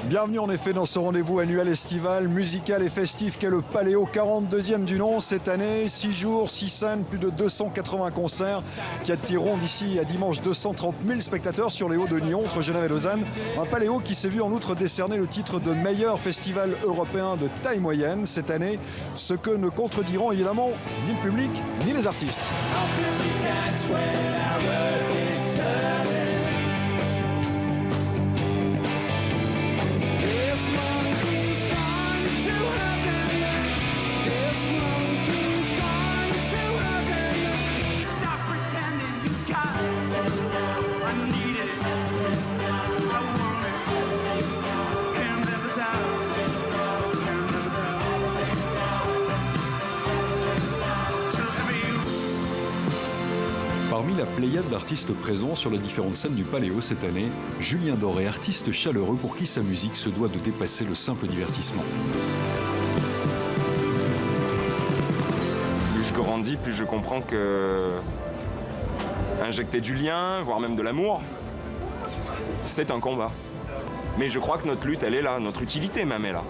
Bienvenue en effet dans ce rendez-vous annuel estival, musical et festif qu'est le Paléo, 42e du nom cette année. 6 jours, 6 scènes, plus de 280 concerts qui attireront d'ici à dimanche 230 000 spectateurs sur les hauts de Nyon entre Genève et Lausanne. Un Paléo qui s'est vu en outre décerner le titre de meilleur festival européen de taille moyenne cette année, ce que ne contrediront évidemment ni le public ni les artistes. Parmi la pléiade d'artistes présents sur les différentes scènes du Paléo cette année, Julien Doré, artiste chaleureux pour qui sa musique se doit de dépasser le simple divertissement. Plus je grandis, plus je comprends que injecter du lien, voire même de l'amour, c'est un combat. Mais je crois que notre lutte, elle est là, notre utilité même est là.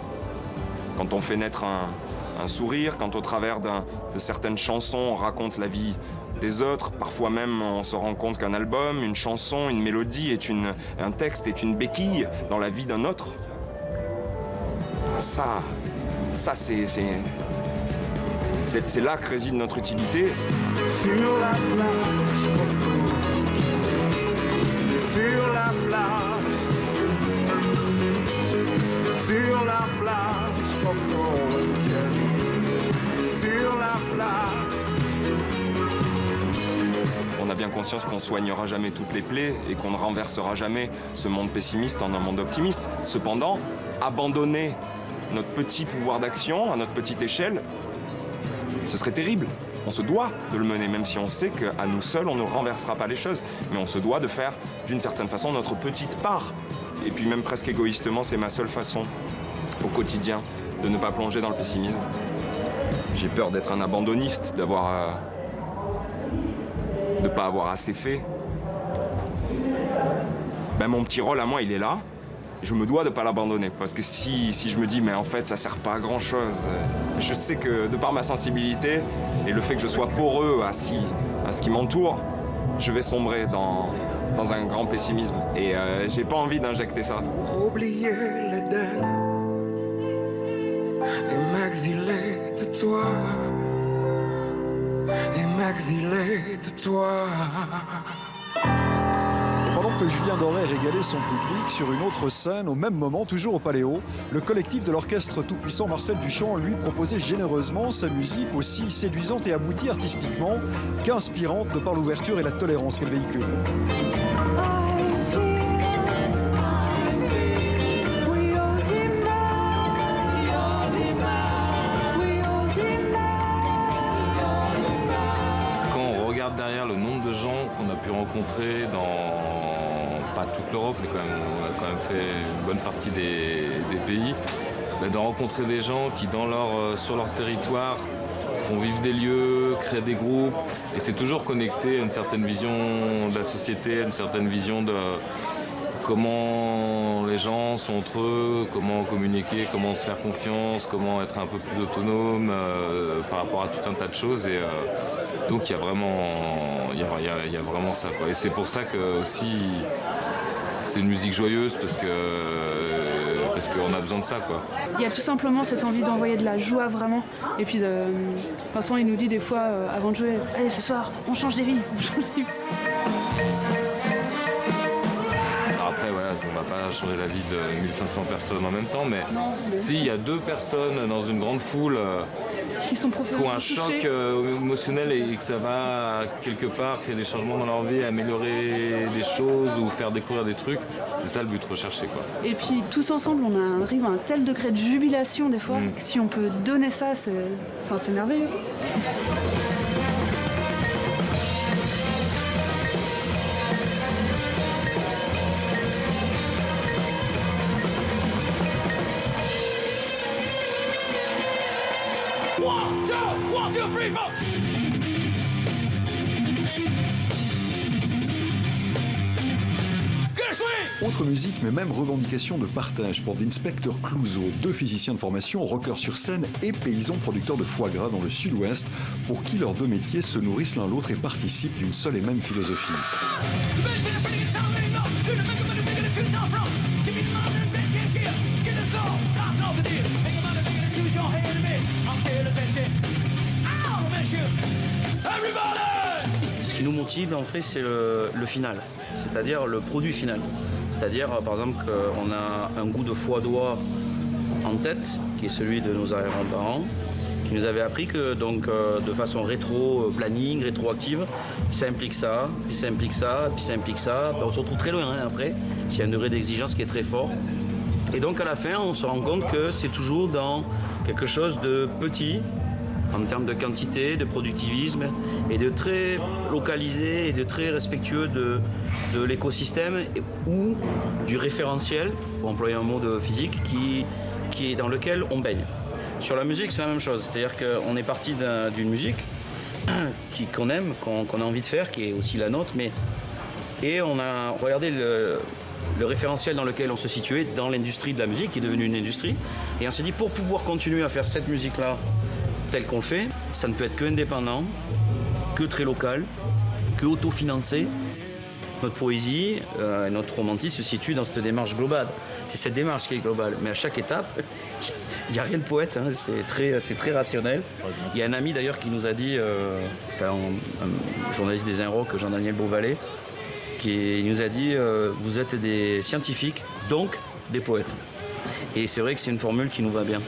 Quand on fait naître un sourire, quand au travers de certaines chansons, on raconte la vie des autres, parfois même on se rend compte qu'un album, une chanson, une mélodie, un texte est une béquille dans la vie d'un autre. Ça c'est là que réside notre utilité. Sur la plage, sur la plage, sur la plage, sur la plage. On a bien conscience qu'on ne soignera jamais toutes les plaies et qu'on ne renversera jamais ce monde pessimiste en un monde optimiste. Cependant, abandonner notre petit pouvoir d'action à notre petite échelle, ce serait terrible. On se doit de le mener, même si on sait qu'à nous seuls, on ne renversera pas les choses. Mais on se doit de faire, d'une certaine façon, notre petite part. Et puis même presque égoïstement, c'est ma seule façon, au quotidien, de ne pas plonger dans le pessimisme. J'ai peur d'être un abandonniste, de ne pas avoir assez fait. Ben, mon petit rôle à moi, il est là. Je me dois de ne pas l'abandonner. Parce que si je me dis, mais en fait, ça ne sert pas à grand-chose, je sais que de par ma sensibilité et le fait que je sois poreux à ce qui m'entoure, je vais sombrer dans un grand pessimisme. Et j'ai pas envie d'injecter ça. Pour oublier l'Éden et m'exiler de toi. Et m'exiler de toi. Et pendant que Julien Doré régalait son public sur une autre scène, au même moment, toujours au Paléo, le collectif de l'orchestre tout-puissant Marcel Duchamp lui proposait généreusement sa musique aussi séduisante et aboutie artistiquement qu'inspirante de par l'ouverture et la tolérance qu'elle véhicule. Derrière le nombre de gens qu'on a pu rencontrer dans, pas toute l'Europe, mais on a quand même fait une bonne partie des pays, de rencontrer des gens qui sur leur territoire font vivre des lieux, créent des groupes, et c'est toujours connecté à une certaine vision de la société, à une certaine vision de comment les gens sont entre eux, comment communiquer, comment se faire confiance, comment être un peu plus autonome par rapport à tout un tas de choses. Et donc il y a vraiment ça, quoi. Et c'est pour ça que aussi c'est une musique joyeuse parce qu'on a besoin de ça, quoi. Il y a tout simplement cette envie d'envoyer de la joie vraiment. Et puis Vincent il nous dit des fois avant de jouer, allez ce soir on change des vies, on change des vies. Après, voilà, on ne va pas changer la vie de 1500 personnes en même temps, mais s'il y a 2 personnes dans une grande foule qui ont un choc émotionnel et que ça va quelque part créer des changements dans leur vie, améliorer des choses ou faire découvrir des trucs, c'est ça le but recherché, quoi. Et puis tous ensemble, on arrive à un tel degré de jubilation des fois, que si on peut donner ça, c'est merveilleux. One, two, three, four. Autre musique, mais même revendication de partage pour d'Inspector Clouseau, deux physiciens de formation, rockers sur scène et paysans producteurs de foie gras dans le sud-ouest, pour qui leurs deux métiers se nourrissent l'un l'autre et participent d'une seule et même philosophie. Ce qui nous motive en fait c'est le final, c'est-à-dire le produit final. C'est-à-dire par exemple qu'on a un goût de foie d'oie en tête, qui est celui de nos arrière-grands-parents, qui nous avait appris que donc de façon rétro-planning, rétroactive, puis ça implique ça, puis ça implique ça, puis ça implique ça. Ben, on se retrouve très loin hein, après, il y a un degré d'exigence qui est très fort. Et donc à la fin, on se rend compte que c'est toujours dans quelque chose de petit, en termes de quantité, de productivisme, et de très localisé et de très respectueux de l'écosystème ou du référentiel, pour employer un mot de physique, qui est dans lequel on baigne. Sur la musique, c'est la même chose, c'est-à-dire qu'on est parti d'une musique qu'on aime, qu'on a envie de faire, qui est aussi la nôtre, et on a regardé le référentiel dans lequel on se situait dans l'industrie de la musique, qui est devenue une industrie, et on s'est dit, pour pouvoir continuer à faire cette musique-là, tel qu'on le fait, ça ne peut être que indépendant, que très local, que autofinancé. Notre poésie, notre romantisme se situe dans cette démarche globale. C'est cette démarche qui est globale. Mais à chaque étape, il n'y a rien de poète, hein, c'est très rationnel. Il y a un ami d'ailleurs qui nous a dit, un journaliste des Inrocks, Jean-Daniel Beauvalet, qui nous a dit vous êtes des scientifiques, donc des poètes. Et c'est vrai que c'est une formule qui nous va bien.